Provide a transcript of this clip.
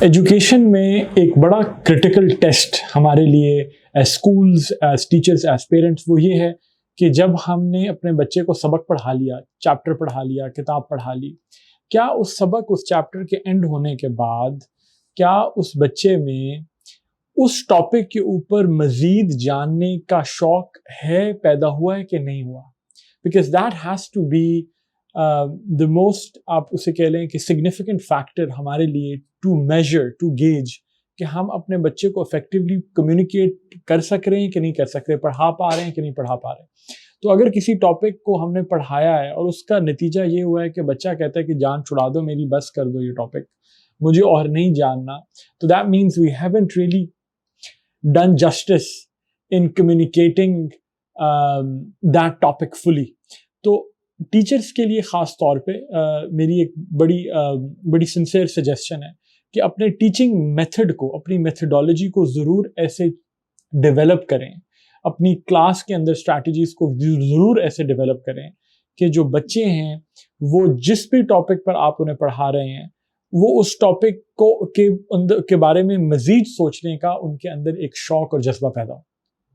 Education میں ایک بڑا کرٹیکل ٹیسٹ ہمارے لیے as schools, as teachers, as parents وہ یہ ہے کہ جب ہم نے اپنے بچے کو سبق پڑھا لیا، چیپٹر پڑھا لیا، کتاب پڑھا لی، کیا اس سبق، اس چیپٹر کے اینڈ ہونے کے بعد کیا اس بچے میں اس ٹاپک کے اوپر مزید جاننے کا شوق پیدا ہوا ہے کہ نہیں ہوا؟ Because that has to be the most، آپ اسے کہہ لیں کہ significant factor ہمارے لیے to measure، to gauge کہ ہم اپنے بچے کو effectively communicate کر سک رہے ہیں کہ نہیں کر سک رہے، پڑھا پا رہے ہیں کہ نہیں پڑھا پا رہے۔ تو اگر کسی ٹاپک کو ہم نے پڑھایا ہے اور اس کا نتیجہ یہ ہوا ہے کہ بچہ کہتا ہے کہ جان چھڑا دو میری، بس کر دو یہ ٹاپک، مجھے اور نہیں جاننا، تو that means we haven't really done justice in communicating that topic fully۔ تو ٹیچرس کے لیے خاص طور پہ میری ایک بڑی سنسیئر سجیشن ہے کہ اپنے ٹیچنگ میتھڈ کو، اپنی میتھڈالوجی کو ضرور ایسے ڈیولپ کریں، اپنی کلاس کے اندر اسٹریٹجیز کو ضرور ایسے ڈیولپ کریں کہ جو بچے ہیں وہ جس بھی ٹاپک پر آپ انہیں پڑھا رہے ہیں وہ اس ٹاپک کے بارے میں مزید سوچنے کا ان کے اندر ایک شوق اور جذبہ پیدا ہو۔